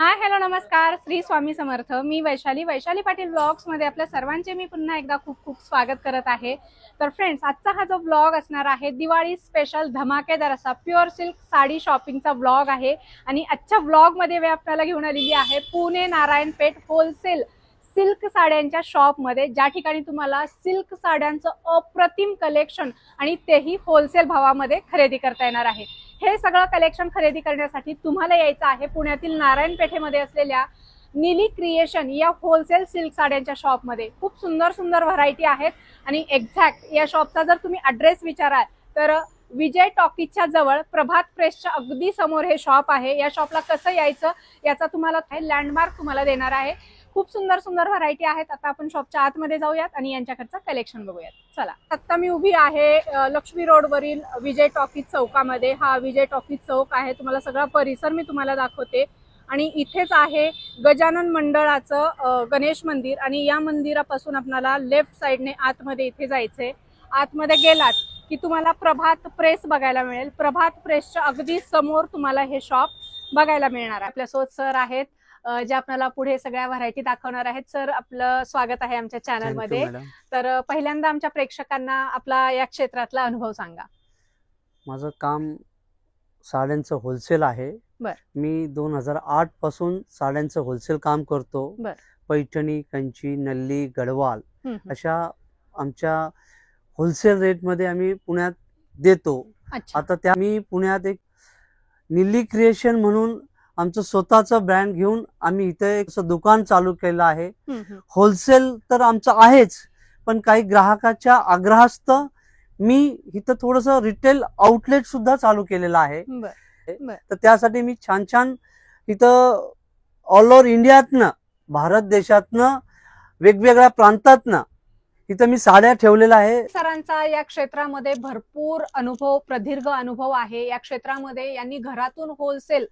Hi hello नमस्कार, श्री स्वामी समर्थ. मी Vaishali Patil blogs मध्ये आपल्या सर्वांचे मी पुन्हा एकदा खूप खूप स्वागत करत आहे. तर फ्रेंड्स, आजचा हा जो ब्लॉग असणार आहे दिवाळी स्पेशल धमाकेदार असा प्युअर सिल्क साडी शॉपिंगचा ब्लॉग आहे. आणि आजच्या ब्लॉग मध्ये मी आपल्याला घेऊन आलेली आहे पुणे नारायणपेठ होलसेल सिल्क साड्यांच्या शॉप मध्ये, ज्या ठिकाणी तुम्हाला सिल्क साड्यांचं अप्रतिम कलेक्शन आणि तेही होलसेल भावामध्ये खरेदी करता येणार आहे. हे सगळं कलेक्शन खरेदी करण्यासाठी तुम्हाला यायचं आहे पुण्यातील नारायणपेठेमध्ये असलेल्या नीली क्रिएशन या होलसेल सिल्क साड्यांच्या शॉपमध्ये. खूप सुंदर सुंदर व्हरायटी आहेत आणि एक्झॅक्ट या शॉपचा जर तुम्ही ॲड्रेस विचाराल तर विजय टॉकीजच्या जवळ प्रभात प्रेसच्या अगदी समोर हे शॉप आहे. या शॉपला कसं यायचं याचा तुम्हाला लँडमार्क तुम्हाला देणार आहे. खूप सुंदर सुंदर व्हरायटी आहेत. आता आपण शॉपच्या आतमध्ये जाऊयात आणि यांच्याकडचं कलेक्शन बघूयात. चला, आता मी उभी आहे लक्ष्मी रोडवरील विजय टॉकीज चौकामध्ये. हा विजय टॉकीज चौक आहे. तुम्हाला सगळा परिसर मी तुम्हाला दाखवते. आणि इथेच आहे गजानन मंडळाचं गणेश मंदिर आणि या मंदिरापासून आपल्याला लेफ्ट साइडने आतमध्ये इथे जायचंय. आतमध्ये गेलात की तुम्हाला प्रभात प्रेस बघायला मिळेल. प्रभात प्रेसच्या अगदी समोर तुम्हाला हे शॉप बघायला मिळणार आहे. आपल्यासोबत सर आहेत जे आपल्याला पुढे सगळ्या व्हरायटी दाखवणार आहेत. सर, आपलं स्वागत आहे आमच्या चॅनल मध्ये. तर पहिल्यांदा आमच्या प्रेक्षकांना आपला या क्षेत्रातला अनुभव सांगा. माझं काम साड्यांचं होलसेल आहे. मी 2008 पासून साड्यांचं होलसेल काम करतो. पैठणी, कंची, नल्ली, गडवाल अशा आमच्या होलसेल रेट मध्ये आम्ही पुण्यात देतो. आता त्या मी पुण्यात एक नीली क्रिएशन म्हणून आमचं स्वतःचं ब्रँड घेऊन आम्ही इथे एक दुकान चालू केलं आहे. होलसेल तर आमचं आहेच, पण काही ग्राहकाच्या आग्रहास्तव मी इथं थोडस रिटेल आउटलेट सुद्धा चालू केलेलं आहे. तर त्यासाठी मी छान छान इथं ऑल ओव्हर इंडियातनं, भारत देशातनं, वेगवेगळ्या प्रांतातनं इथं मी साड्या ठेवलेल्या आहे. सरांचा या क्षेत्रामध्ये भरपूर अनुभव, प्रदीर्घ अनुभव आहे. या क्षेत्रामध्ये यांनी घरातून होलसेल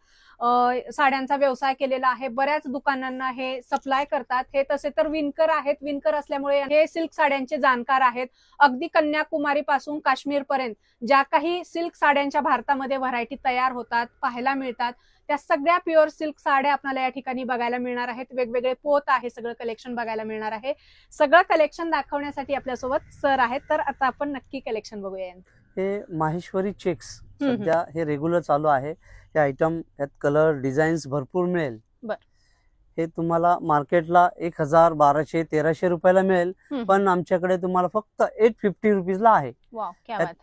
साड्यांचा व्यवसाय केलेला आहे. बऱ्याच दुकानांना हे सप्लाय करतात. हे तसे तर विणकर आहेत. विणकर असल्यामुळे हे सिल्क साड्यांचे जाणकार आहेत. अगदी कन्याकुमारी पासून काश्मीर पर्यंत ज्या काही सिल्क साड्यांच्या भारतामध्ये व्हरायटी तयार होतात, पाहायला मिळतात, त्या सगळ्या प्युअर सिल्क साड्या आपल्याला या ठिकाणी बघायला मिळणार आहेत. वेगवेगळे पोत आहे, सगळं कलेक्शन बघायला मिळणार आहे. सगळं कलेक्शन दाखवण्यासाठी आपल्यासोबत सर आहेत. तर आता आपण नक्की कलेक्शन बघूया. हे माहेश्वरी चेक्स सध्या हे रेग्युलर चालू आहे. हे आयटम यात कलर डिझाईन्स भरपूर मिळेल. हे तुम्हाला मार्केटला 1000, 1200, 1300 रुपयाला मिळेल, पण आमच्याकडे तुम्हाला फक्त 850 रुपीजला आहे.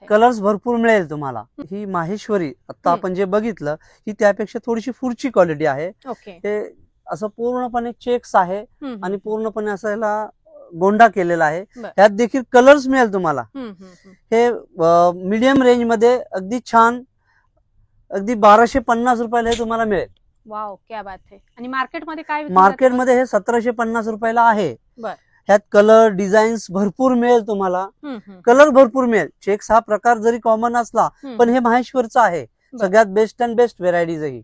कलर्स भरपूर मिळेल तुम्हाला. ही माहेश्वरी आता आपण जे बघितलं ही त्यापेक्षा थोडीशी पुढची क्वालिटी आहे. हे असं पूर्णपणे चेक्स आहे आणि पूर्णपणे असं याला गोंडा केलेला आहे. यात देखील कलर्स मिळेल तुम्हाला. हे मीडियम रेंज मध्ये अगदी छान, अगदी 1250 रुपयाला हे तुम्हाला मिळेल. वाव, क्या बात है. आणि मार्केटमध्ये काय? मार्केटमध्ये हे 1750 रुपयाला आहे. ह्यात कलर डिझाईन्स भरपूर मिळेल तुम्हाला. कलर भरपूर मिळेल. चेक्स हा प्रकार जरी कॉमन असला पण हे माहेश्वरचा आहे. सगळ्यात बेस्ट अँड बेस्ट व्हेरायटीज ही.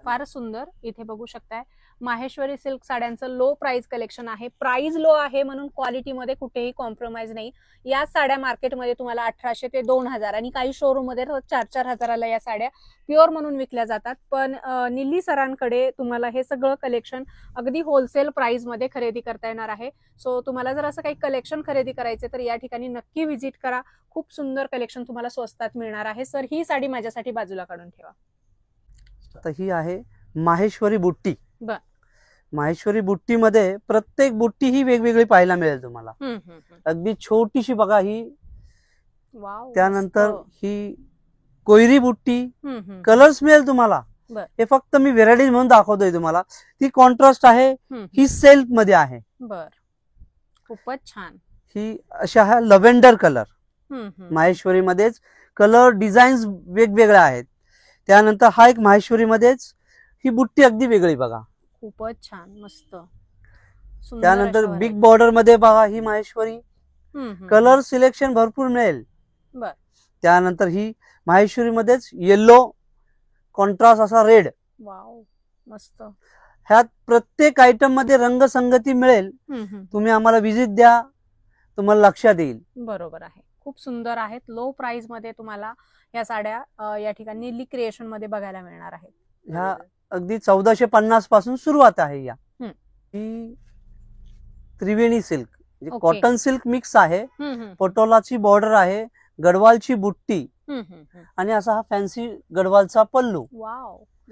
फारच सुंदर. इथे बघू शकताय माहेश्वरी सिल्क साड्यांचं लो प्राइस कलेक्शन आहे. प्राइस लो आहे म्हणून क्वालिटीमध्ये कुठेही कॉम्प्रोमाइज नाही. या साड्या मार्केटमध्ये तुम्हाला 1800 ते 2000 आणि काही शोरूम मध्ये 4-4 हजाराला या साड्या प्युअर म्हणून विकल्या जातात. पण निल्ली सरांकडे तुम्हाला हे सगळं कलेक्शन अगदी होलसेल प्राइस मध्ये खरेदी करता येणार आहे. सो तुम्हाला जर असं काही कलेक्शन खरेदी करायचे तर या ठिकाणी नक्की व्हिजिट करा. खूप सुंदर कलेक्शन तुम्हाला स्वस्तात मिळणार आहे. सर, ही साडी माझ्यासाठी बाजूला काढून ठेवा. आता ही आहे माहेश्वरी बुट्टी. माहेश्वरी बुट्टी मध्ये प्रत्येक बुट्टी ही वेगवेगळी पाहायला मिळेल तुम्हाला. अगदी छोटीशी बघा ही. त्यानंतर ही कोयरी बुट्टी. कलर्स मिळेल तुम्हाला. हे फक्त मी व्हेरायटीज म्हणून दाखवतोय तुम्हाला. ती कॉन्ट्रास्ट आहे. ही सिल्क मध्ये आहे. खूपच छान. ही अशा हा लव्हेंडर कलर. माहेश्वरी मध्येच कलर डिझाईन्स वेगवेगळ्या आहेत. त्यानंतर हा एक माहेश्वरी मध्येच ही बुट्टी अगदी वेगळी बघा. खूपच छान, मस्त. त्यानंतर बिग बॉर्डर मध्ये बघा ही माहेश्वरी. कलर सिलेक्शन भरपूर मिळेल. त्यानंतर ही माहेश्वरी मध्येच येलो कॉन्ट्रास्ट असा रेड. वाव, मस्त. ह्यात प्रत्येक आयटम मध्ये रंगसंगती मिळेल. तुम्ही आम्हाला विजिट द्या, तुम्हाला लक्षात येईल. बरोबर आहे. खूप सुंदर आहेत. लो प्राइस मध्ये तुम्हाला या साड्या या ठिकाणी नीली क्रिएशन मध्ये बघायला मिळणार आहेत. ह्या अगदी 1450 पासून सुरुवात आहे या. ही त्रिवेणी सिल्क म्हणजे कॉटन सिल्क मिक्स आहे. पटोलाची बॉर्डर आहे, गडवालची बुट्टी आणि असा हा फॅन्सी गडवालचा पल्लू.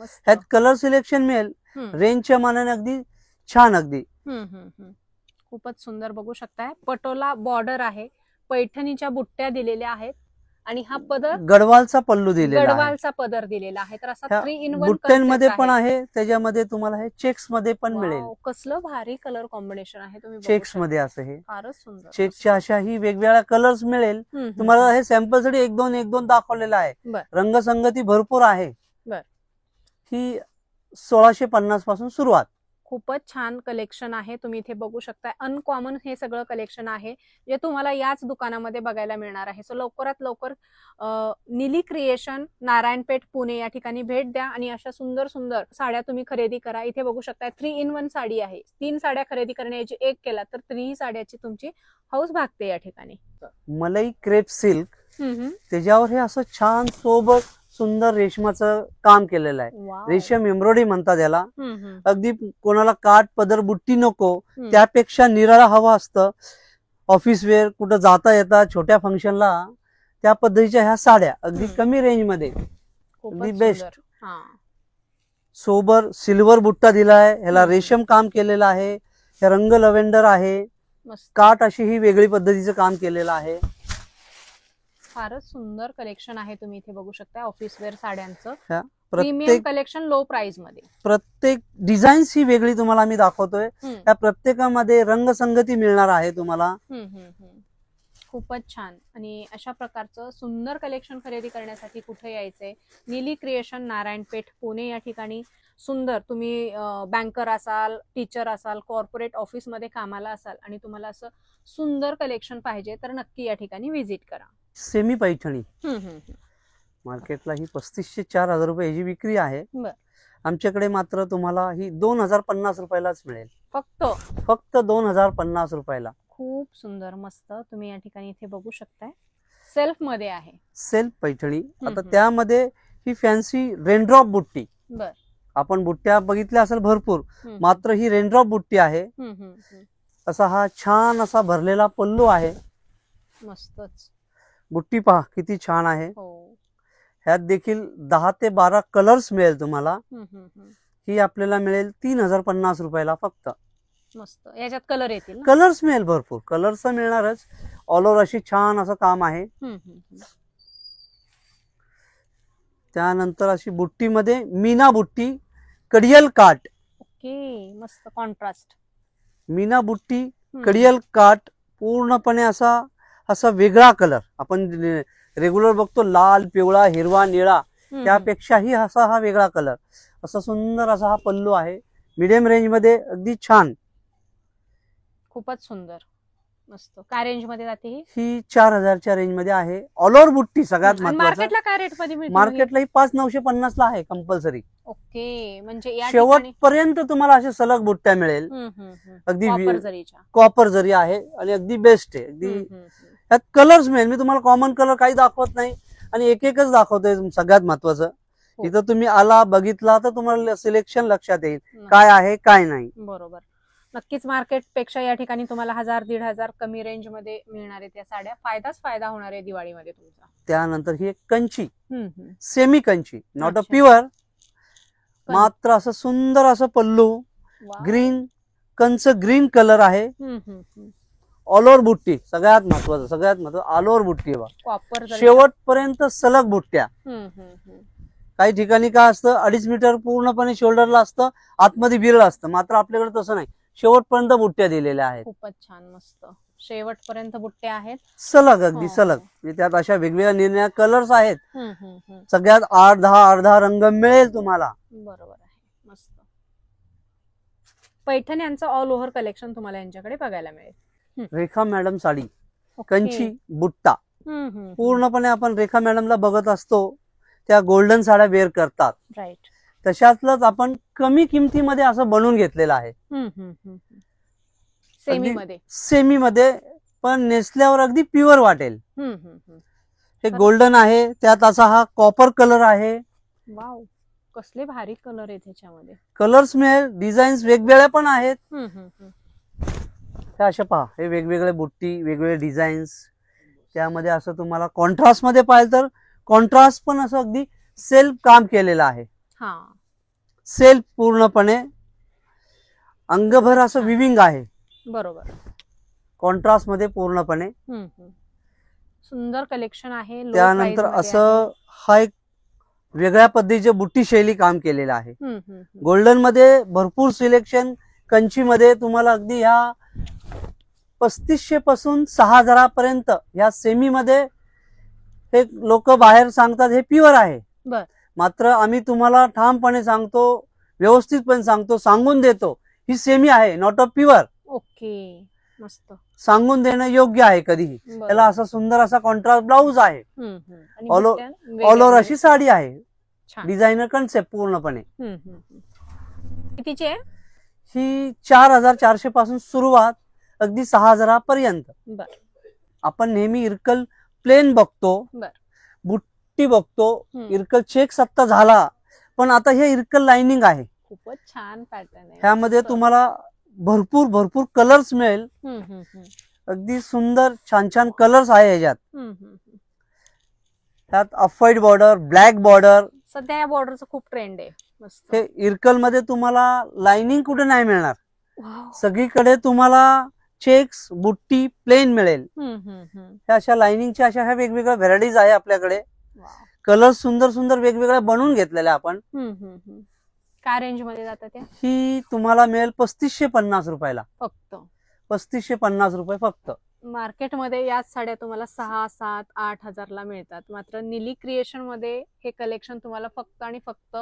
ह्यात कलर सिलेक्शन मिळेल, रेंजच्या मानाने अगदी छान. अगदी खूपच सुंदर बघू शकताय. पटोला बॉर्डर आहे, पैठणीच्या बुट्ट्या दिलेल्या आहेत आणि हा पदर गडवालचा पल्लू दिलेला आहे. गडवालचा पदर दिलेला आहे. तर असा 3 in 1 बुट्ट्यांमध्ये पण आहे, त्याच्यामध्ये तुम्हाला हे चेक्स मध्ये पण मिळेल. कसलं भारी कलर कॉम्बिनेशन आहे. तुम्ही चेक्स मध्ये असं हे फारच सुंदर चेक्सच्या अशा ही वेगवेगळ्या कलर्स मिळेल तुम्हाला. हे सॅम्पल साठी 1-2 दाखवलेला आहे. रंगसंगती भरपूर आहे. ही 1650 पासून सुरुवात. खूपच छान कलेक्शन आहे. तुम्ही इथे बघू शकता, अनकॉमन हे सगळं कलेक्शन आहे जे तुम्हाला याच दुकानामध्ये बघायला मिळणार आहे. सो लवकरात लवकर निली क्रिएशन, नारायणपेठ, पुणे या ठिकाणी भेट द्या आणि अशा सुंदर सुंदर साड्या तुम्ही खरेदी करा. इथे बघू शकता 3 in 1 साडी आहे. 3 साड्या खरेदी करण्याची एक केला तर 3 साड्याची तुमची हौस भागते या ठिकाणी. मलई क्रेप सिल्क, त्याच्यावर हे असं छान सोबत सुंदर रेशमाचं काम केलेलं आहे. रेशम एम्ब्रॉयडरी म्हणतात याला. अगदी कोणाला काठ पदर बुट्टी नको, त्यापेक्षा निराळा हवा असतं. ऑफिस वेअर, कुठं जाता येता छोट्या फंक्शनला, त्या पद्धतीच्या ह्या साड्या अगदी कमी रेंज मध्ये अगदी बेस्ट. सोबर सिल्वर बुट्टा दिलाय, ह्याला रेशम काम केलेलं आहे. हे रंग लव्हेंडर आहे. काठ अशी ही वेगळी पद्धतीचं काम केलेलं आहे. फारच सुंदर कलेक्शन आहे. तुम्ही इथे बघू शकता ऑफिस वेअर साड्यांचं प्रीमियम कलेक्शन लो प्राइस मध्ये. प्रत्येक डिझाईन्स ही वेगळी तुम्हाला आम्ही दाखवतोय. त्या प्रत्येकामध्ये रंगसंगती मिळणार आहे तुम्हाला. खूपच छान. आणि अशा प्रकारचं सुंदर कलेक्शन खरेदी करण्यासाठी कुठे यायचंय? निली क्रिएशन, नारायणपेठ, पुणे या ठिकाणी. सुंदर तुम्ही बँकर असाल, टीचर असाल, कॉर्पोरेट ऑफिस मध्ये कामाला असाल आणि तुम्हाला असं सुंदर कलेक्शन पाहिजे तर नक्की या ठिकाणी व्हिजिट करा. सेमी पैठणी मार्केटला ही 3500 4000 रुपये ह्याची विक्री आहे. आमच्याकडे मात्र तुम्हाला ही 2050 रुपयालाच मिळेल. फक्त 2050 रुपयाला. खूप सुंदर मस्त. तुम्ही या ठिकाणी इथे बघू शकताय सेल्फ मध्ये आहे. सेल्फ पैठणी. आता त्यामध्ये ही फॅन्सी रेनड्रॉप बुट्टी. आपण बुट्ट्या बघितल्या असेल भरपूर, मात्र ही रेनड्रॉप बुट्टी आहे. असा हा छान असा भरलेला पल्लू आहे. मस्तच. बुट्टी पहा किती छान आहे. ह्यात देखील 10 ते 12 कलर्स मिळेल तुम्हाला. ही आपल्याला मिळेल 3050 रुपयाला फक्त. मस्त. याच्यात कलर येतील, कलर्स मिळेल भरपूर. कलर्स तर मिळणारच. ऑल ओव्हर अशी छान असं काम आहे. त्यानंतर अशी बुट्टीमध्ये मीना बुट्टी, कडियल काट. ओके, मस्त कॉन्ट्रास्ट. मीना बुट्टी, कडियल काट, पूर्णपणे असा वेगळा कलर. आपण रेग्युलर बघतो लाल, पिवळा, हिरवा, निळा, त्यापेक्षाही असा हा वेगळा कलर. असा सुंदर असा हा पल्लू आहे. मीडियम रेंज मध्ये अगदी छान. खूपच सुंदर. मस्त. काय रेंज मध्ये जाते ही? 4000च्या रेंज मध्ये आहे. ऑल ओव्हर बुट्टी सगळ्यात महत्त्वाचं. मार्केटला काय रेट मध्ये मिळते? मार्केटला ही 5950 ला आहे कंपल्सरी. ओके, म्हणजे शेवटपर्यंत तुम्हाला असे सलग बुट्ट्या मिळेल. अगदी कॉपर जरी आहे आणि अगदी बेस्ट आहे. अगदी त्यात कलर्स मिळेल. मी तुम्हाला कॉमन कलर काही दाखवत नाही आणि एकच दाखवतोय. सगळ्यात महत्वाचं, इथं तुम्ही आला बघितला तर तुम्हाला सिलेक्शन लक्षात येईल काय आहे काय नाही. बरोबर. नक्कीच मार्केट पेक्षा या ठिकाणी तुम्हाला 1000-1500 कमी रेंज मध्ये मिळणार आहे त्या साड्या. फायदाच फायदा होणार आहे दिवाळीमध्ये तुमचा. त्यानंतर ही एक Kanchi, semi Kanchi, not a pure, मात्र असं सुंदर असं पल्लू, ग्रीन कंच, ग्रीन कलर आहे. ऑल ओव्हर बुट्टी. सगळ्यात महत्वाचं ऑल ओव्हर बुट्टी. शेवटपर्यंत सलग बुट्ट्या. काही ठिकाणी काय असतं 2.5 मीटर पूर्णपणे शोल्डरला असतं, आतमध्ये बिरळ असतं, मात्र आपल्याकडे तसं नाही. शेवटपर्यंत बुट्ट्या दिलेल्या आहेत. खूपच छान. मस्त. शेवटपर्यंत बुट्ट्या आहेत सलग, अगदी सलग. त्यात अशा वेगवेगळ्या निर्णय कलर्स आहेत. सगळ्यात 8-10 रंग मिळेल तुम्हाला. बरोबर आहे. मस्त. पैठण्यांचं ऑल ओव्हर कलेक्शन तुम्हाला यांच्याकडे बघायला मिळेल. रेखा मॅडम साडी, कंची, बुट्टा. पूर्णपणे आपण रेखा मॅडमला बघत असतो, त्या गोल्डन साड्या वेअर करतात. राईट. तशातलंच आपण कमी किमतीमध्ये असं बनवून घेतलेलं आहे. सेमी मध्ये पण नेसल्यावर अगदी प्युअर वाटेल. हे गोल्डन आहे, त्यात असा हा कॉपर कलर आहे. कसले भारी कलर आहे त्याच्यामध्ये. कलर्स मिळेल, डिझाईन्स वेगवेगळ्या पण आहेत. हे अशा पहा, हे वेगवेगळे बुट्टी, वेगवेगळे डिझाईन्स. त्यामध्ये असं तुम्हाला कॉन्ट्रास्ट मध्ये पाहिजे तर कॉन्ट्रास्ट पण असं अगदी सेल्फ काम केलेलं आहे. सेल्फ पूर्णपणे अंगभर असं विविंग आहे. बरोबर. कॉन्ट्रास्ट मध्ये पूर्णपणे सुंदर कलेक्शन आहे. त्यानंतर असं हा एक वेगळ्या पद्धतीचे बुट्टी शैली काम केलेलं आहे. गोल्डन मध्ये भरपूर सिलेक्शन. कंची मध्ये तुम्हाला अगदी ह्या 3500 पासून 6000 पर्यंत ह्या सेमी मध्ये हे लोक बाहेर सांगतात हे प्युअर आहे. मात्र आम्ही तुम्हाला ठामपणे सांगतो, व्यवस्थितपणे सांगतो, सांगून देतो ही सेमी आहे, नॉट अ प्युअर. ओके, मस्त. सांगून देणं योग्य आहे कधीही. त्याला असा सुंदर असा कॉन्ट्रास्ट ब्लाऊज आहे. ऑल ओव्हर अशी साडी आहे. डिझायनर कन्सेप्ट पूर्णपणे. कितीची आहे ही? 4400 पासून सुरुवात अगदी 6000 पर्यंत. आपण नेहमी इरकल प्लेन बघतो, बुट्टी बघतो, इरकल चेक्स आता झाला, पण आता हे इरकल लाइनिंग आहे. खूपच छान पॅटर्न आहे. ह्यामध्ये तुम्हाला भरपूर भरपूर कलर्स मिळेल. अगदी सुंदर छान छान कलर्स आहे ह्याच्यात. त्यात off white border, black border. सध्या या बॉर्डरचा खूप ट्रेंड आहे. हे इरकल मध्ये तुम्हाला लाइनिंग कुठे नाही मिळणार. सगळीकडे तुम्हाला चेक्स, बुट्टी, प्लेन मिळेल. ह्या अशा लाइनिंगच्या अशा ह्या वेगवेगळ्या व्हरायटीज आहे आपल्याकडे. कलर सुंदर सुंदर वेगवेगळ्या बनवून घेतलेल्या आपण. काय रेंज मध्ये जातात त्या? ही तुम्हाला मिळेल 3550 रुपयाला. फक्त 3550 रुपये फक्त. मार्केटमध्ये याच साड्या तुम्हाला 6, 7, 8 ला मिळतात. मात्र निली क्रिएशन मध्ये हे कलेक्शन तुम्हाला फक्त आणि फक्त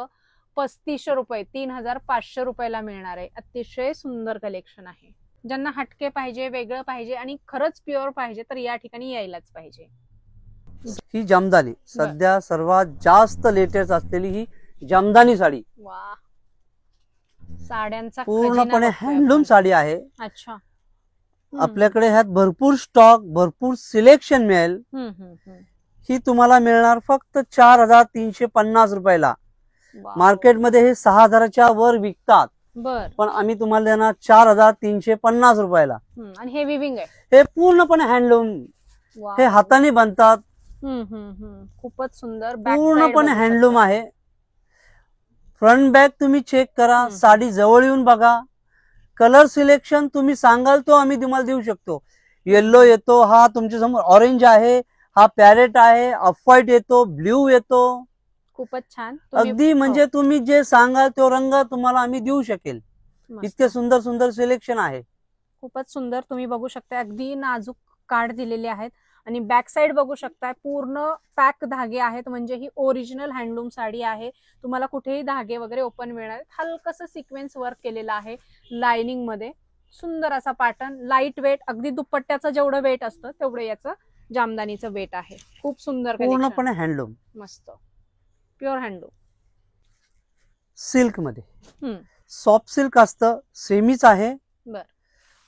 3500 रुपये, 3500 रुपयाला मिळणार आहे. अतिशय सुंदर कलेक्शन आहे. ज्यांना हटके पाहिजे, वेगळं पाहिजे आणि खरंच प्युअर पाहिजे तर या ठिकाणी यायलाच पाहिजे. ही जामदानी सध्या सर्वात जास्त लेटेस्ट असलेली ही जामदानी साडी. वा, साड्यांचा पूर्णपणे हँडलूम साडी आहे. अच्छा. आपल्याकडे ह्यात भरपूर स्टॉक, भरपूर सिलेक्शन मिळेल. ही तुम्हाला मिळणार फक्त 4350 रुपयाला. मार्केटमध्ये हे 6000च्या वर विकतात, पण आम्ही तुम्हाला देणार 4350 रुपयाला. आणि हे विविंग आहे. हे पूर्णपणे हँडलूम. हे हाताने बनतात. खूपच सुंदर. पूर्णपणे हँडलूम आहे. फ्रंट बॅक तुम्ही चेक करा, साडी जवळ येऊन बघा. कलर सिलेक्शन तुम्ही सांगाल तो आम्ही तुम्हाला देऊ शकतो. येल्लो येतो, हा तुमच्या समोर ऑरेंज आहे, हा पॅरेट आहे, ऑफ व्हाईट येतो, ब्ल्यू येतो. खूपच छान. अगदी म्हणजे तुम्ही जे सांगाल तो रंग तुम्हाला आम्ही देऊ शकेल. इतके सुंदर सुंदर सिलेक्शन आहे. खूपच सुंदर. तुम्ही बघू शकता अगदी नाजूक कार्ड दिलेले आहेत. आणि बॅक साइड बघू शकताय पूर्ण पॅक धागे आहेत. म्हणजे ही ओरिजिनल हँडलूम साडी आहे. तुम्हाला कुठेही धागे वगैरे ओपन मिळणार. हलकसं सिक्वेन्स वर्क केलेलं आहे लाइनिंग मध्ये. सुंदर असा पॅटर्न, लाईट वेट, अगदी दुपट्ट्याचं जेवढं वेट असतं तेवढं याचं जामदानीचं वेट आहे. खूप सुंदर. पूर्णपणे हँडलूम. मस्त प्युअर हँडलूम. सिल्क मध्ये सॉफ्ट सिल्क असतं, सेमीच आहे.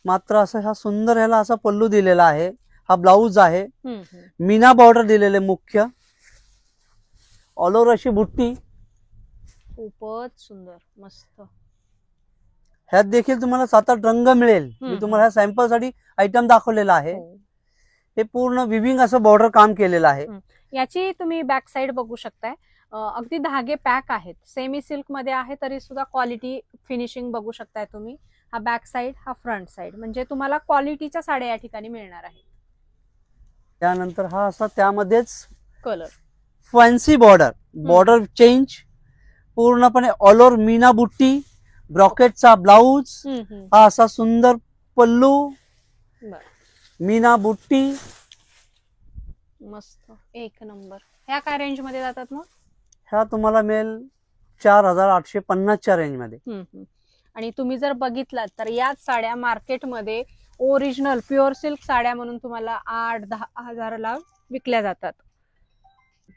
मात्र असं हा सुंदर ह्याला असा पल्लू दिलेला आहे. हा ब्लाऊज आहे. मीना बॉर्डर दिलेले मुख्य. ऑल ओव्हर अशी बुट्टी. खूपच सुंदर, मस्त. ह्यात देखील तुम्हाला 7-8 रंग मिळेल. मी तुम्हाला सॅम्पल साठी आयटम दाखवलेला आहे. हे पूर्ण विविंग असं बॉर्डर काम केलेलं आहे. याची तुम्ही बॅक साइड बघू शकताय. अगदी धागे पॅक आहेत. सेमी सिल्क मध्ये आहे तरी सुद्धा क्वालिटी फिनिशिंग बघू शकताय तुम्ही. हा बॅक साइड, हा फ्रंट साइड. म्हणजे तुम्हाला क्वालिटीच्या साड्या या ठिकाणी मिळणार आहेत. त्यानंतर हा असा त्यामध्येच colour fancy border, border change. पूर्णपणे ऑल ओव्हर मीना बुट्टी, ब्रॉकेटचा ब्लाऊज. हा असा सुंदर पल्लू, मीना बुट्टी. मस्त, एक नंबर. ह्या काय रेंज मध्ये जातात मग? ह्या तुम्हाला मिळेल 4850च्या रेंज मध्ये. आणि तुम्ही जर बघितलात तर याच साड्या मार्केटमध्ये ओरिजिनल प्युअर सिल्क साड्या म्हणून तुम्हाला 8-10 हजाराला विकल्या जातात.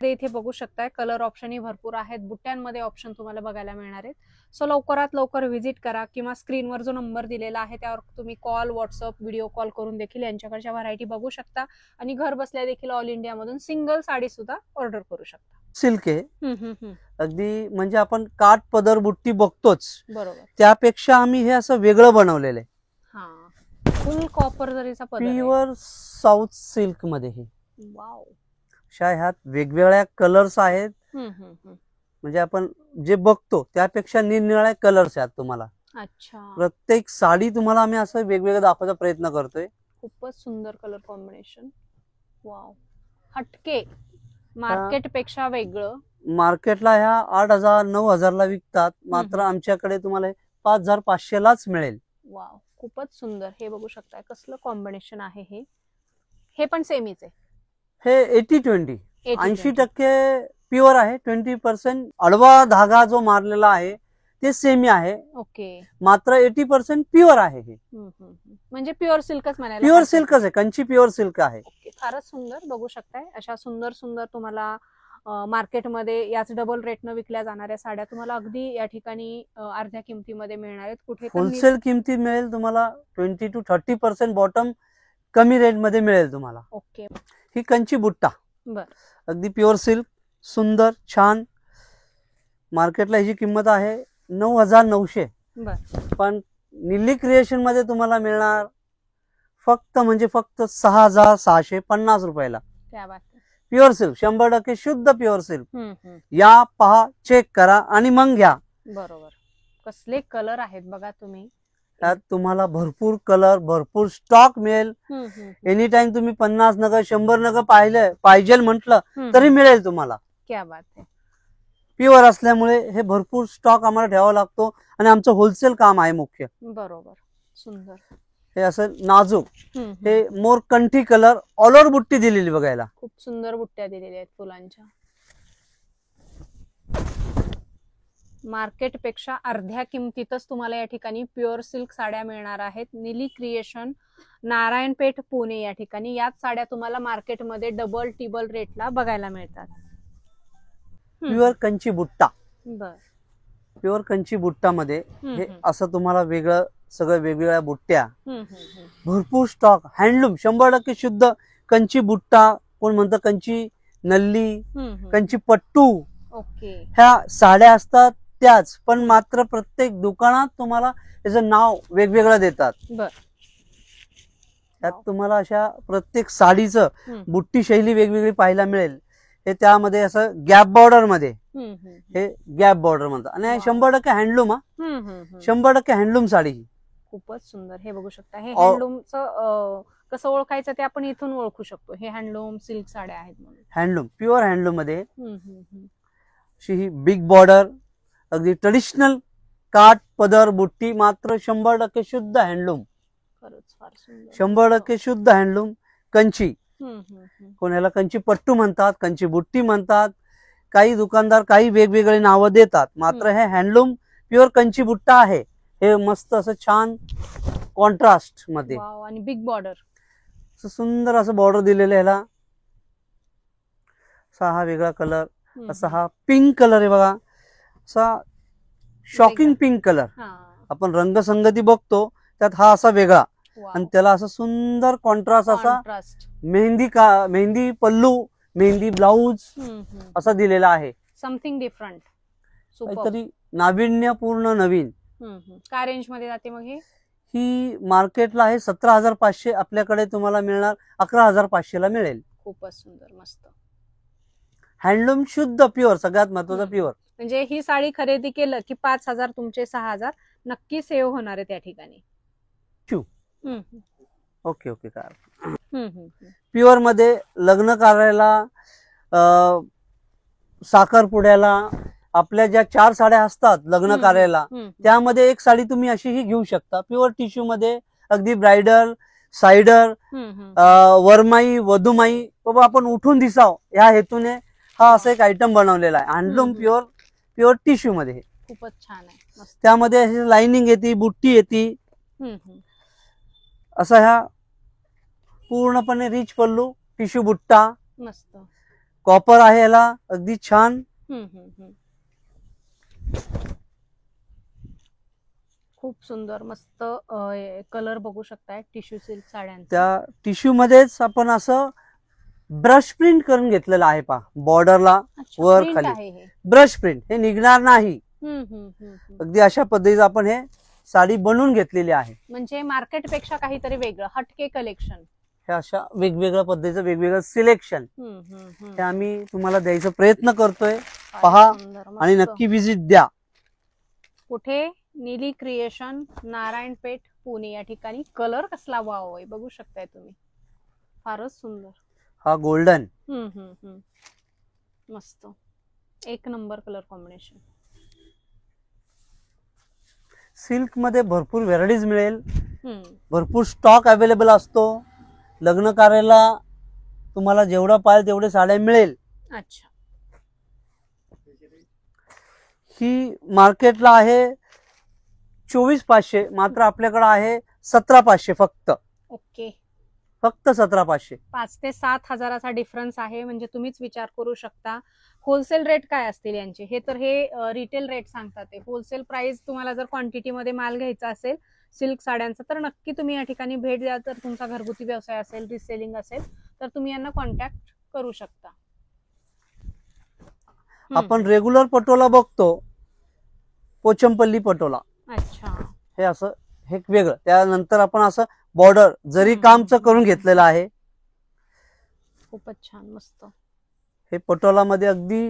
इथे बघू शकताय कलर ऑप्शनही भरपूर आहेत. बुट्ट्यांमध्ये ऑप्शन तुम्हाला बघायला मिळणार आहेत. सो लवकरात लवकर व्हिजिट करा किंवा स्क्रीनवर जो नंबर दिलेला आहे त्यावर तुम्ही कॉल, व्हॉट्सअप, व्हिडिओ कॉल करून देखील यांच्याकडच्या व्हरायटी बघू शकता. आणि घर बसल्या देखील ऑल इंडिया मधून सिंगल साडी सुद्धा ऑर्डर करू शकता. सिल्क आहे अगदी, म्हणजे आपण काठ पदर बुट्टी बघतोच, बरोबर, त्यापेक्षा आम्ही हे असं वेगळं बनवलेलं आहे. फुल कॉपर जरीचा पदर आहे. प्युअर साऊथ सिल्क मध्ये हे. वाव. ह्यात वेगवेगळ्या कलर्स आहेत, म्हणजे आपण जे बघतो त्यापेक्षा निरनिराळे कलर्स आहेत तुम्हाला. अच्छा. प्रत्येक साडी तुम्हाला आम्ही असं वेगवेगळं दाखवायचा प्रयत्न करतोय. खूपच सुंदर कलर कॉम्बिनेशन. वाव. हटके, मार्केट पेक्षा वेगळं. मार्केटला ह्या 8,000 9,000 ला विकतात, मात्र आमच्याकडे तुम्हाला 5,500 लाच मिळेल. वाव, खूपच सुंदर. हे बघू शकताय कसलं कॉम्बिनेशन आहे हे. हे पण सेमीच आहे. हे 80-20, 80% प्युअर आहे, 20% अडवा धागा जो मारलेला आहे ते सेमी आहे. ओके. मात्र 80% प्युअर आहे हे. म्हणजे प्युअर सिल्कच म्हणायला. प्युअर सिल्कच आहे, कंची प्युअर सिल्क आहे. फारच सुंदर. बघू शकताय अशा सुंदर सुंदर तुम्हाला मार्केटमध्ये याच डबल रेटनं विकल्या जाणाऱ्या साड्या तुम्हाला अगदी या ठिकाणी अर्ध्या किमतीमध्ये मिळणार आहेत. कुठे होलसेल किमती मिळेल तुम्हाला 20 to 30% बॉटम कमी रेट मध्ये मिळेल तुम्हाला. ओके. ही कंची बुट्टा, बर, अगदी प्युअर सिल्क, सुंदर छान. मार्केटला ह्याची किंमत आहे 9,900. बर, पण निल्ली क्रिएशन मध्ये तुम्हाला मिळणार फक्त 6,650 रुपयाला. क्या बात. प्युअर सिल्क, 100% शुद्ध प्युअर सिल्क. या पहा, चेक करा आणि मग घ्या. बरोबर. कसले कलर आहेत बघा तुम्ही. त्यात तुम्हाला भरपूर कलर, भरपूर स्टॉक मिळेल. एनी टाइम तुम्ही 50 नग 100 नग पाहिजे म्हटलं तरी मिळेल तुम्हाला. क्या बात आहे. प्युअर असल्यामुळे हे भरपूर स्टॉक आम्हाला ठेवावा लागतो आणि आमचं होलसेल काम आहे मुख्य. बरोबर, सुंदर. हे असं नाजूक, हे मोर कंठी कलर, ऑल ओव्हर बुट्टी दिलेली बघायला. खूप सुंदर बुट्ट्या दिलेल्या आहेत फुलांच्या. मार्केट पेक्षा अर्ध्या किमतीतच तुम्हाला या ठिकाणी प्युअर सिल्क साड्या मिळणार आहेत. निली क्रिएशन, नारायणपेठ, पुणे या ठिकाणी याच साड्या तुम्हाला मार्केटमध्ये डबल टिबल रेटला बघायला मिळतात. प्युअर कंची बुट्टा. बर. प्युअर कंची बुट्टा मध्ये हे असं तुम्हाला वेगळं सगळं वेगवेगळ्या बुट्ट्या, भरपूर स्टॉक, हँडलूम, 100% शुद्ध कंची बुट्टा, कोण म्हणतं कंची नल्ली, कंची पट्टू. ओके. ह्या साड्या असतात त्याच, पण मात्र प्रत्येक दुकानात तुम्हाला त्याचं नाव वेगवेगळं देतात. बर. त्यात तुम्हाला अशा प्रत्येक साडीचं बुट्टी शैली वेगवेगळी पाहायला मिळेल. हे त्यामध्ये असं गॅप बॉर्डर मध्ये, हे गॅप बॉर्डर म्हणतात. आणि 100% हँडलूम. 100% हँडलूम साडी ही खूपच सुंदर. हे बघू शकता. हे हँडलूमचं कसं ओळखायचं ते आपण इथून ओळखू शकतो. हे हँडलूम सिल्क साड्या आहेत म्हणून. हँडलूम, प्युअर हँडलूम मध्ये ही बिग बॉर्डर, अगदी ट्रेडिशनल काठ पदर बुट्टी, मात्र 100% शुद्ध हँडलूम. खरंच फार सुंदर. 100% शुद्ध हँडलूम. कंची, कोणाला कंची पट्टू म्हणतात, कंची बुट्टी म्हणतात. काही दुकानदार काही वेगवेगळे नावं देतात, मात्र हे हँडलूम प्युअर कंची बुट्टा आहे. हे मस्त असं छान कॉन्ट्रास्ट मध्ये आणि बिग बॉर्डर, सुंदर असं बॉर्डर दिलेलं ह्याला. असा हा वेगळा कलर, असा हा पिंक कलर आहे बघा, असा शॉकिंग पिंक कलर. आपण रंगसंगती बघतो त्यात हा असा वेगळा, आणि त्याला असं सुंदर कॉन्ट्रास्ट असा मेहंदी पल्लू, मेहंदी ब्लाऊज असा दिलेला आहे. समथिंग डिफरंट, काहीतरी नाविन्यपूर्ण नवीन. काय रेंज मध्ये जाते मग ही मार्केटला आहे 17,500, आपल्याकडे तुम्हाला मिळणार 11,500 ला मिळेल. खूपच सुंदर, मस्त. हँडलूम शुद्ध प्युअर, सगळ्यात महत्वाचं प्युअर. म्हणजे ही साडी खरेदी केलं की 5,000 तुमचे 6,000 नक्की सेव्ह होणार आहे त्या ठिकाणी. Okay okay. काय प्युअर मध्ये लग्न कार्याला, साखरपुड्याला आपल्या ज्या 4 साड्या असतात लग्न कार्याला, त्यामध्ये एक साडी तुम्ही अशी ही घेऊ शकता. प्युअर टिश्यू मध्ये, अगदी ब्रायडल, सायडर, वरमाई, वधुमाई, बाबा आपण उठून दिसाव या हेतूने हा असा एक आयटम बनवलेला आहे. हँडलूम प्युअर टिश्यू मध्ये. खूपच छान आहे. त्यामध्ये अशी लाइनिंग येते, बुट्टी येते. असा ह्या पूर्णपणे रिच पल्लू, टिश्यू बुट्टा, मस्त कॉपर आहे याला, अगदी छान. खूप सुंदर, मस्त कलर बघू शकताय टिश्यू सिल्क साड्यांचा. त्या टिश्यू मध्येच आपण असं ब्रश प्रिंट करून घेतलेला आहे पहा, बॉर्डरला वर खाली ब्रश प्रिंट, हे निघणार नाही. अगदी अशा पद्धतीने आपण हे साडी बनवून घेतलेली आहे. म्हणजे मार्केट पेक्षा काहीतरी वेगळं हटके कलेक्शन. हे अशा वेगवेगळ्या पद्धतीचं वेगवेगळं सिलेक्शन हे आम्ही तुम्हाला द्यायचा प्रयत्न करतोय. पहा आणि नक्की विजिट द्या. कुठे? नीली क्रिएशन, नारायणपेठ, पुणे या ठिकाणी. कलर कसला वाव आहे बघू शकताय तुम्ही, फारच सुंदर. हा गोल्डन, मस्त एक नंबर कलर कॉम्बिनेशन. सिल्क मध्ये भरपूर व्हरायटीज मिळेल, भरपूर स्टॉक अवेलेबल असतो. लग्न कार्याला तुम्हाला जेवढा पाहिजे तेवढे साड्या मिळेल. अच्छा. ही मार्केटला आहे 24,500, मात्र आपल्याकडे आहे 17,500 फक्त. ओके, फक्त 17,500. 5 ते 7 हजाराचा डिफरन्स आहे. म्हणजे तुम्हीच विचार करू शकता होलसेल रेट काय असतील यांचे. हे तर हे रिटेल रेट सांगतात. ते होलसेल प्राइस तुम्हाला जर क्वांटिटी मध्ये माल घ्यायचा असेल सिल्क साड्यांचा तर नक्की तुम्ही या ठिकाणी भेट द्या. तर तुमचा घरगुती व्यवसाय असेल, रिसेलिंग असेल तर तुम्ही यांना कॉन्टॅक्ट करू शकता. आपण रेग्युलर पटोला बघतो, पोचमपल्ली पटोला. अच्छा. हे असं हे वेगळं. त्यानंतर आपण असं बॉर्डर जरी कामचं करून घेतलेलं आहे. खूपच छान, मस्त. हे पटोला मध्ये अगदी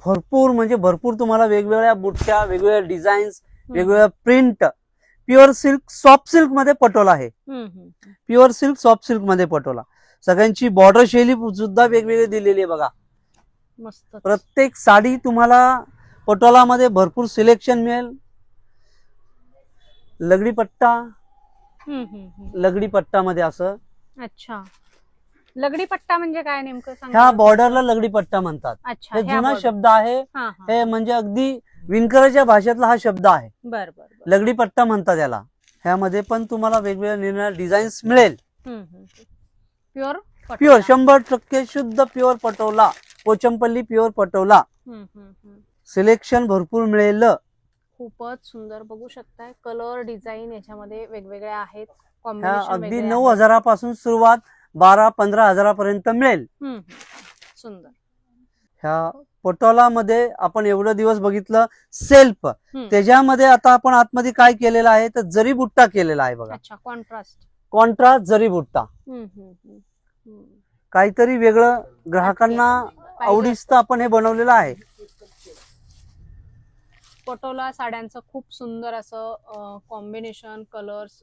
भरपूर म्हणजे भरपूर तुम्हाला वेगवेगळ्या बुट्ट्या, वेगवेगळ्या डिझाईन्स, वेगवेगळ्या print. Pure silk, soft silk मध्ये पटोला आहे. प्युअर सिल्क, सॉफ्ट सिल्क मध्ये पटोला. सगळ्यांची बॉर्डर शैली सुद्धा वेगवेगळी दिलेली आहे बघा. मस्त. प्रत्येक साडी तुम्हाला पटोला मध्ये भरपूर सिलेक्शन मिळेल. लगडी पट्टा, लगडी पट्टा मध्ये असं. अच्छा, लगडी पट्टा म्हणजे काय नेमकं सांगा. ह्या बॉर्डरला लगडी पट्टा म्हणतात. अच्छा, हे जुना शब्द आहे. हे म्हणजे अगदी विणकराच्या भाषेतला हा शब्द आहे. बर बर. लगडी पट्टा म्हणतात याला. ह्यामध्ये पण तुम्हाला वेगवेगळ्या निर्णय डिझाईन्स मिळेल. प्युअर 100% शुद्ध pure Patola, Pochampally pure Patola. Selection भरपूर मिळेल. खूपच सुंदर बघू शकताय. कलर डिझाईन याच्यामध्ये वेगवेगळे आहेत. अगदी 9,000 पासून सुरुवात 12-15 हजारापर्यंत मिळेल. सुंदर. ह्या पटोला मध्ये आपण एवढं दिवस बघितलं सेल्फ, त्याच्यामध्ये आता आपण आतमध्ये काय केलेलं आहे तर जरी बुट्टा केलेला आहे बघा. अच्छा, कॉन्ट्रास्ट जरी बुट्टा. काहीतरी वेगळं ग्राहकांना आवडीचं आपण हे बनवलेलं आहे. पटोला साड्यांचं खूप सुंदर असं कॉम्बिनेशन, कलर्स,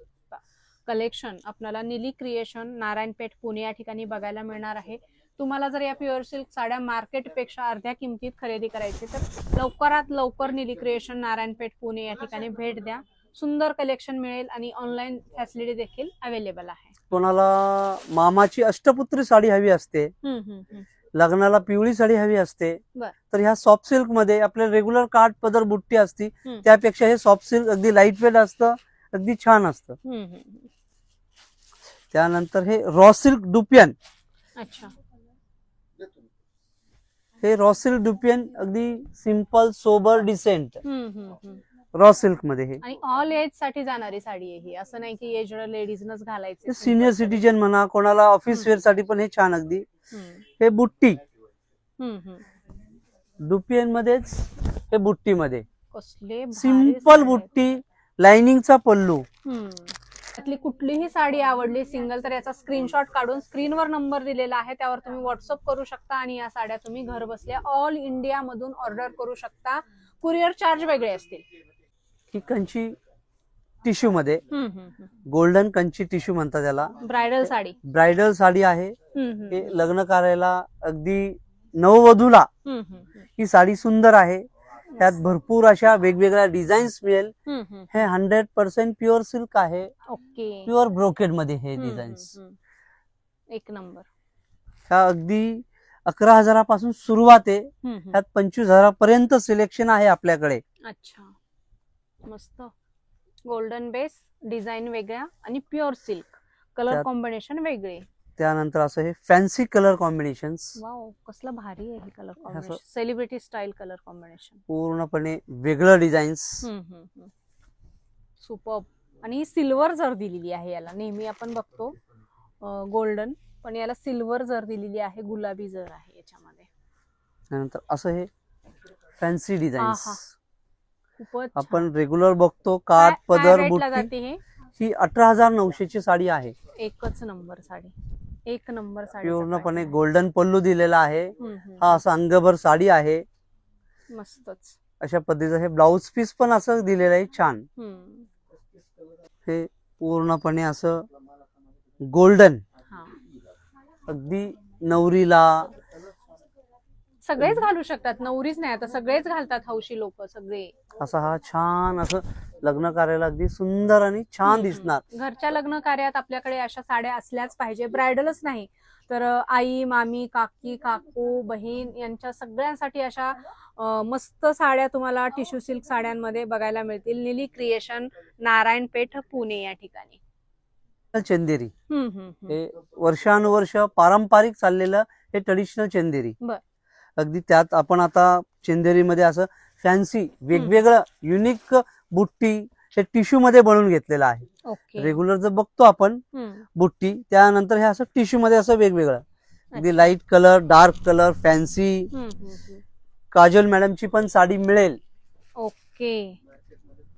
कलेक्शन आपल्याला नीली क्रिएशन, नारायणपेठ, पुणे या ठिकाणी बघायला मिळणार आहे. तुम्हाला जर या प्युअर सिल्क साड्या मार्केट पेक्षा अर्ध्या किमतीत खरेदी करायची तर लवकरात लवकर नीली क्रिएशन, नारायणपेठ, पुणे या ठिकाणी भेट द्या. सुंदर कलेक्शन मिळेल आणि ऑनलाईन फॅसिलिटी देखील अवेलेबल आहे. कोणाला मामाची अष्टपुत्री साडी हवी असते, लग्नाला पिवळी साडी हवी असते, तर ह्या सॉफ्ट सिल्क मध्ये आपल्या रेग्युलर काठ पदर बुट्टी असती, त्यापेक्षा हे सॉफ्ट सिल्क अगदी लाईट वेट असतं, अगदी छान असतं. त्यानंतर हे रॉ सिल्क डुपियन. अच्छा. हे रॉ सिल्क डुपियन अगदी simple, sober, decent raw silk मध्ये. हे आणि ऑल एज साठी जाणारी साडी आहे ही. असं नाही की एज लेडीजनच घालायची. सिनियर सिटीजन म्हणा, कोणाला ऑफिस वेअर साठी पण हे छान अगदी. हे बुट्टी डुपियन मध्येच, हे बुट्टी मध्ये सिंपल बुट्टी, लाइनिंगचा पल्लू. त्यातली कुठलीही साडी आवडली सिंगल तर याचा स्क्रीनशॉट काढून स्क्रीनवर नंबर दिलेला आहे त्यावर तुम्ही व्हॉट्सअप करू शकता आणि या साड्या तुम्ही घर बसल्या ऑल इंडिया मधून ऑर्डर करू शकता. कुरिअर चार्ज वेगळे असतील. ही कंची टिश्यू मध्ये, गोल्डन कंची टिश्यू म्हणतात त्याला. ब्रायडल साडी आहे. हे लग्न कार्याला अगदी नववधूला ही साडी सुंदर आहे. त्यात भरपूर अशा वेगवेगळ्या डिझाईन्स मिळेल. हे 100% प्युअर सिल्क आहे. ओके. प्युअर ब्रोकेड मध्ये हे डिझाईन्स. एक नंबर. ह्या अगदी 11,000 पासून सुरुवात आहे. त्यात 25,000 पर्यंत सिलेक्शन आहे आपल्याकडे. अच्छा, मस्त. गोल्डन बेस, डिझाईन वेगळ्या आणि प्युअर सिल्क, कलर कॉम्बिनेशन वेगळे. त्यानंतर असं हे फॅन्सी कलर कॉम्बिनेशन. वाव, कसलं भारी आहे हे colour combination. Celebrity style colour combination, पूर्णपणे वेगळं डिझाईन्स. सुपर्ब. आणि सिल्वर जर दिलेली आहे याला. नेहमी आपण बघतो गोल्डन, पण याला सिल्वर जर दिलेली आहे, गुलाबी जर आहे याच्यामध्ये. त्यानंतर असं हे फॅन्सी डिझाईन खूपच आपण रेग्युलर बघतो, काठ पदर बुट्टी. जाते ही 18,900 ची साडी आहे. एकच नंबर साडी, एक नंबर साडी. पूर्णपणे गोल्डन पल्लू दिलेला आहे. हा असं अंगभर साडी आहे. मस्तच अशा पद्धतीचं हे ब्लाउज पीस पण असं दिलेलं आहे छान. हे पूर्णपणे असं गोल्डन, अगदी नवरीला सगळेच घालू शकतात, नवरीच नाही आता सगळेच घालतात हौशी लोक सगळे. असा हा छान असं लग्न कार्याला अगदी सुंदर आणि छान दिसणार. घरच्या लग्न कार्यात आपल्याकडे अशा साड्या असल्याच पाहिजे, ब्रायडलच नाही तर आई, मामी, काकी, काकू, बहीण यांच्या सगळ्यांसाठी अशा मस्त साड्या तुम्हाला टिश्यू सिल्क साड्यांमध्ये बघायला मिळतील. निली क्रिएशन, नारायणपेठ, पुणे या ठिकाणी. चंदेरी हे वर्षानुवर्ष पारंपरिक चाललेलं हे ट्रेडिशनल चंदेरी. अगदी त्यात आपण आता चंदेरीमध्ये असं फॅन्सी वेगवेगळं युनिक बुट्टी हे टिश्यू मध्ये बनवून घेतलेलं आहे. रेग्युलर जर बघतो आपण बुट्टी, त्यानंतर हे असं टिश्यू मध्ये असं वेगवेगळं, अगदी light colour, dark colour, fancy. Kajal मॅडमची पण साडी मिळेल. ओके,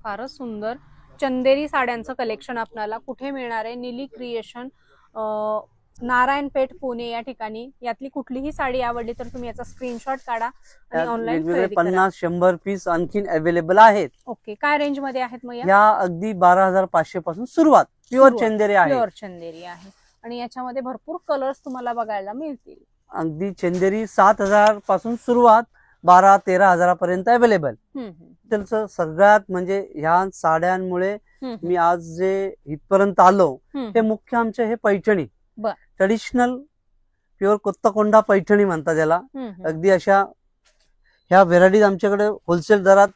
फारच सुंदर चंदेरी साड्यांचं कलेक्शन आपल्याला कुठे मिळणार आहे? निली क्रिएशन, नारायणपेठ, पुणे या ठिकाणी. यातली कुठलीही साडी आवडली तर तुम्ही याचा स्क्रीनशॉट काढा आणि ऑनलाईन 50-100 पीस आणखीन अवेलेबल आहेत. ओके, काय रेंज मध्ये आहेत मग या? अगदी 12,500 पासून सुरुवात. प्युअर चंदेरी आहे. प्युअर चंदेरी आहे आणि याच्यामध्ये भरपूर कलर्स तुम्हाला बघायला मिळतील. अगदी चंदेरी 7,000 पासून सुरुवात, 12-13,000 पर्यंत अवेलेबल. त्याचं सगळ्यात म्हणजे ह्या साड्यांमुळे मी आज जे इथपर्यंत आलो हे मुख्य आमचे हे पैठणी, ट्रेडिशनल प्युअर कोत्ताकोंडा पैठणी म्हणतात त्याला. अगदी अशा ह्या व्हेरायटीज आमच्याकडे होलसेल दरात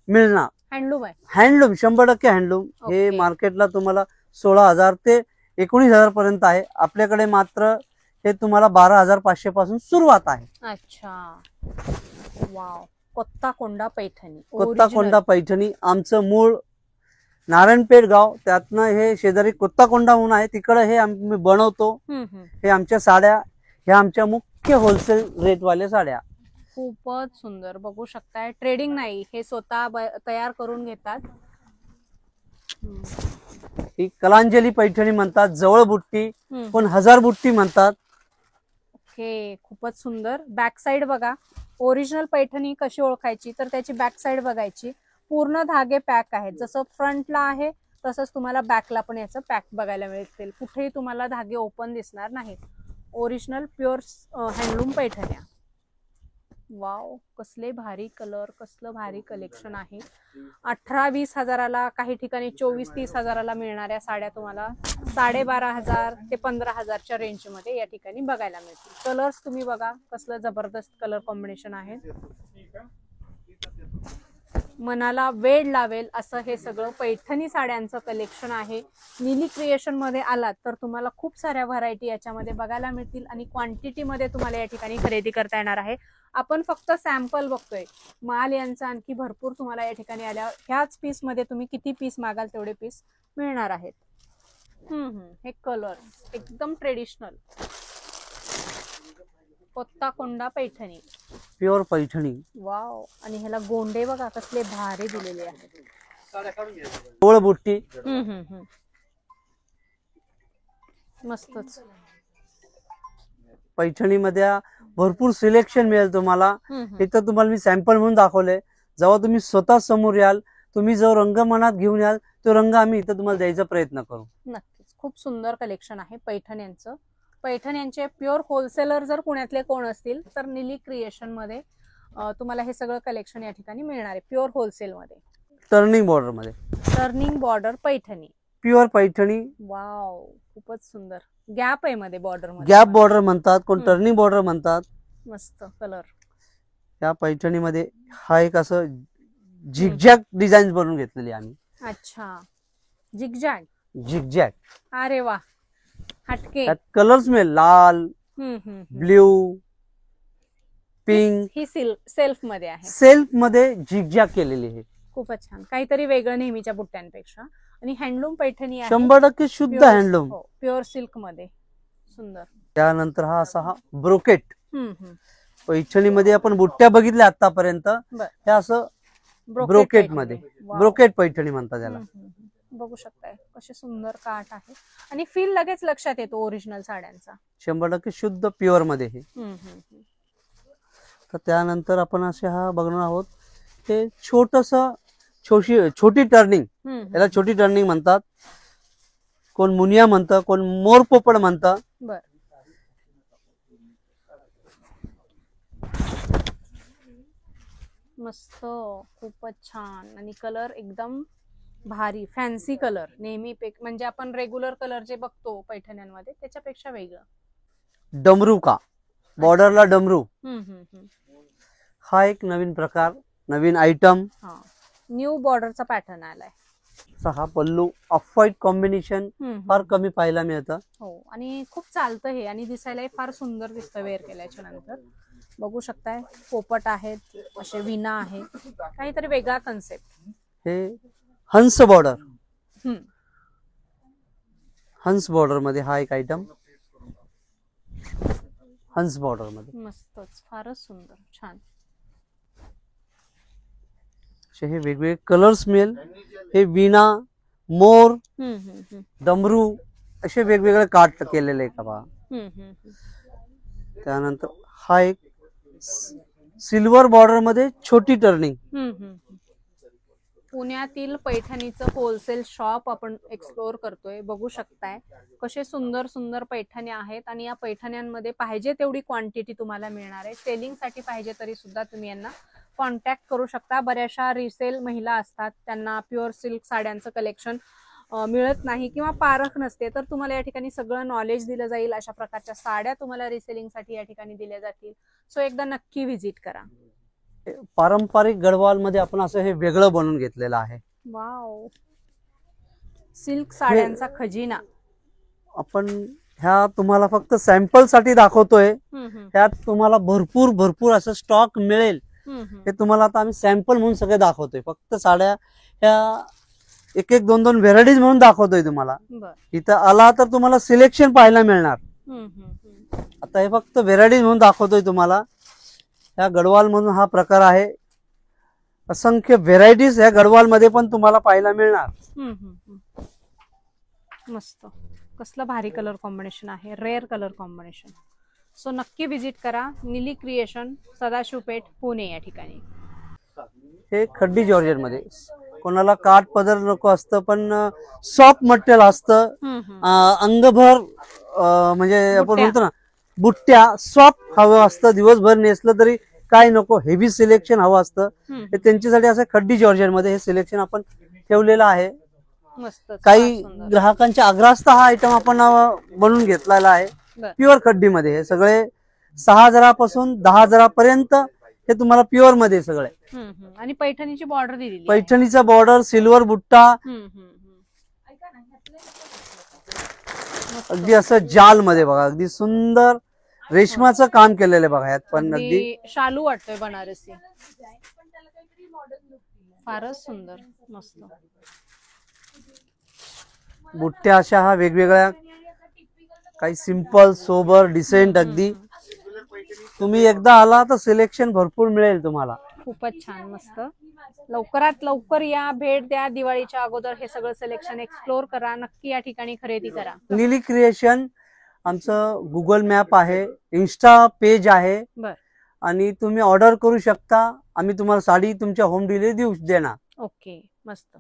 मिळणार. हँडलूम आहे, हँडलूम 100% हँडलूम. हे मार्केटला तुम्हाला 16,000 ते 19,000 पर्यंत आहे. आपल्याकडे मात्र हे तुम्हाला 12,500 पासून सुरुवात आहे. अच्छा, वाव. कोत्ताकोंडा पैठणी, कोत्ताकोंडा पैठणी. आमचं मूळ नारायणपेठ गाव, त्यातनं हे शेजारी कोत्ताकोंडा म्हणून आहे, तिकडे हे आम्ही बनवतो. हे आमच्या साड्या, ह्या आमच्या मुख्य होलसेल रेटवाल्या साड्या. खूपच सुंदर, बघू शकताय. ट्रेडिंग नाही, हे स्वतः तयार करून घेतात. ही कलांजली पैठणी म्हणतात, जवळ बुट्टी, पण 1000 बुट्टी म्हणतात. ओके, खूपच सुंदर. बॅक साइड बघा. ओरिजिनल पैठणी कशी ओळखायची तर त्याची बॅक साइड बघायची. पूर्ण धागे पॅक आहेत, जसं फ्रंटला आहे तसंच तुम्हाला बॅकला पण याचं पॅक बघायला मिळतील. कुठेही तुम्हाला धागे ओपन दिसणार नाहीत. ओरिजिनल प्युअर हँडलूम पैठण्या. वाव, कसले भारी कलर, कसलं भारी कलेक्शन आहे. 18-20 हजाराला, काही ठिकाणी 24-30 हजाराला मिळणाऱ्या साड्या तुम्हाला 12,500 ते 15,000च्या रेंज मध्ये या ठिकाणी बघायला मिळतील. कलर्स तुम्ही बघा, कसलं जबरदस्त कलर कॉम्बिनेशन आहे. मनाला वेळ लावेल असं हे सगळं पैठणी साड्यांचं कलेक्शन आहे. निली क्रिएशन मध्ये आलात तर तुम्हाला खूप साऱ्या व्हरायटी याच्यामध्ये बघायला मिळतील आणि क्वांटिटी मध्ये तुम्हाला या ठिकाणी खरेदी करता येणार आहे. आपण फक्त सॅम्पल बघतोय, माल यांचा आणखी भरपूर तुम्हाला या ठिकाणी आल्यावर ह्याच पीस मध्ये तुम्ही किती पीस मागाल तेवढे पीस मिळणार आहेत. हे कलर एकदम traditional. Kothakonda Paithani, pure Paithani. Wow, आणि ह्याला गोंडे बघा कसले भारी दिलेले आहेत. जवळ बुट्टी. मस्तच. पैठणीमध्ये भरपूर सिलेक्शन मिळेल तुम्हाला. इथं तुम्हाला मी सॅम्पल म्हणून दाखवले. जेव्हा तुम्ही स्वतः समोर याल, तुम्ही जो रंग मनात घेऊन याल तो रंग आम्ही इथं तुम्हाला द्यायचा प्रयत्न करू. नक्कीच, खूप सुंदर कलेक्शन आहे पैठण्यांचं. पैठण्यांचे प्युअर होलसेलर जर पुण्यातले कोण असतील तर निली क्रिएशन मध्ये तुम्हाला हे सगळं कलेक्शन या ठिकाणी मिळणार आहे प्युअर होलसेल मध्ये. टर्निंग बॉर्डर मध्ये, turning border Paithani, pure Paithani. Wow, खूपच सुंदर. गॅप आहे मध्ये बॉर्डर मध्ये, गॅप बॉर्डर म्हणतात, कोण टर्निंग बॉर्डर म्हणतात. मस्त कलर. या पैठणीमध्ये हा एक असं झिगझॅग डिझाईन बनवून घेतलेली आम्ही. अच्छा, झिगझॅग. झिगझॅग. अरे वा, हटके. कलर्स में लाल, ब्ल्यू, पिंक. ही सेल्फ मध्ये आहे, सेल्फ मध्ये झिगझॅग केलेली आहे. खूपच छान, काहीतरी वेगळं नेहमीच्या बुट्ट्यांपेक्षा. आणि हँडलूम पैठणी आहे, 100% शुद्ध हँडलूम, प्युअर सिल्क मध्ये. सुंदर. त्यानंतर हा ब्रोकेट. पैठणीमध्ये आपण बुट्ट्या बघितल्या आतापर्यंत, हे असं ब्रोकेट मध्ये, ब्रोकेट पैठणी म्हणतात त्याला. बघू शकताय कसे सुंदर काठ आहे आणि फील लगेच लक्षात येतो ओरिजिनल साड्यांचा. 100% शुद्ध प्युअर मध्ये हे. तर त्यानंतर आपण असे हा बघणार आहोत, हे छोटी टर्निंग, याला छोटी टर्निंग म्हणतात. कोण मुनिया म्हणतं, कोण मोर पोपड म्हणतं. मस्त, खूपच छान. आणि कलर एकदम भारी, फॅन्सी कलर. नेहमी म्हणजे आपण रेग्युलर कलर जे बघतो पैठण्यांमध्ये त्याच्यापेक्षा वेगळं. डमरू का, बॉर्डरला डमरू, हा एक नवीन प्रकार, नवीन आयटम. न्यू बॉर्डरचा पॅटर्न आलाय. हा पल्लू, ऑफ व्हाईट कॉम्बिनेशन फार कमी पाहायला मिळतं. हो, आणि खूप चालतं हे, आणि दिसायलाही फार सुंदर दिसतं वेअर केल्याच्या नंतर. बघू शकताय पोपट आहेत, असे विना आहे, काहीतरी वेगळा कन्सेप्ट. हे हंस बॉर्डर, हंस बॉर्डर मध्ये हा एक आयटम, हंस बॉर्डर मध्ये. मस्तच, फारच सुंदर, छान. हे वेगवेगळे कलर्स मिळेल. हे विना, मोर, डमरू असे वेगवेगळे काठ केलेले का बा. त्यानंतर हा एक सिल्वर बॉर्डर मध्ये छोटी टर्निंग. पुण्यातील पैठणीचं होलसेल शॉप आपण एक्सप्लोर करतोय. बघू शकताय कसे सुंदर सुंदर पैठणी आहेत, आणि या पैठण्यांमध्ये पाहिजे तेवढी क्वांटिटी तुम्हाला मिळणार आहे. सेलिंग साठी पाहिजे तरी सुद्धा तुम्ही यांना कॉन्टॅक्ट करू शकता. बऱ्याचशा रिसेल महिला असतात, त्यांना प्युअर सिल्क साड्यांचं कलेक्शन मिळत नाही किंवा पारख नसते, तर तुम्हाला या ठिकाणी सगळं नॉलेज दिलं जाईल. अशा प्रकारच्या साड्या तुम्हाला रिसेलिंग साठी या ठिकाणी दिल्या जातील. सो एकदा नक्की व्हिजिट करा. पारंपरिक गडवाल मध्ये आपण असं हे वेगळं बनवून घेतलेलं आहे. वाव, सिल्क साड्यांचा खजिना. आपण ह्या तुम्हाला फक्त सॅम्पल साठी दाखवतोय. ह्यात तुम्हाला भरपूर असं स्टॉक मिळेल. हे तुम्हाला आता आम्ही सॅम्पल म्हणून सगळे दाखवतोय. फक्त साड्या ह्या एक दोन व्हेरायटीज म्हणून दाखवतोय तुम्हाला. इथं आला तर तुम्हाला सिलेक्शन पाहायला मिळणार. आता हे फक्त व्हेरायटीज म्हणून दाखवतोय तुम्हाला. ह्या गडवाल म्हणून हा प्रकार आहे. असंख्य व्हेरायटीज ह्या गडवाल मध्ये पण तुम्हाला पाहायला मिळणार. मस्त, कसलं भारी कलर कॉम्बिनेशन आहे, रेअर कलर कॉम्बिनेशन. सो नक्की व्हिजिट करा. निली क्रिएशन, सदाशिवपेठ, पुणे या ठिकाणी. हे खड्डी जॉर्जेट मध्ये, कोणाला काठ पदर नको असतं पण सॉफ्ट मटेरियल असतं. अंगभर म्हणजे आपण म्हणतो ना बुट्ट्या, सॉफ्ट हवं असतं. दिवसभर नेसलं तरी काय नको, हेवी सिलेक्शन हवं असतं. हे त्यांच्यासाठी असं खड्डी जॉर्जेट मध्ये हे सिलेक्शन आपण ठेवलेलं आहे. काही ग्राहकांच्या आग्रहास्तव हा आयटम आपण बनवून घेतलेला आहे. प्युअर खड्डी मध्ये हे सगळे 6,000 पासून 10,000 पर्यंत हे तुम्हाला प्युअर मध्ये सगळे. आणि पैठणीची बॉर्डर दिलेली, पैठणीचा बॉर्डर, सिल्वर बुट्टा, अगदी असं जाल मध्ये बघा, अगदी सुंदर रेशमाचं काम केलेलं बघा. यात पण अगदी शालू वाटतोय बनारसी, फारच सुंदर, मस्त. बुट्ट्या अशा हा वेगवेगळ्या, काही सिंपल, सोबर, डिसेंट. अगदी तुम्ही एकदा आला तर सिलेक्शन भरपूर मिळेल तुम्हाला. खूपच छान, मस्त. लवकरात लवकर या, भेट द्या. दिवाळीच्या अगोदर हे सगळं सिलेक्शन एक्सप्लोर करा. नक्की या ठिकाणी खरेदी करा. निली क्रिएशन आमचं गुगल मॅप आहे, इन्स्टा पेज आहे, आणि तुम्ही ऑर्डर करू शकता. आम्ही तुम्हाला साडी तुमच्या होम डिलिव्हरी देऊ देणार. ओके, मस्त.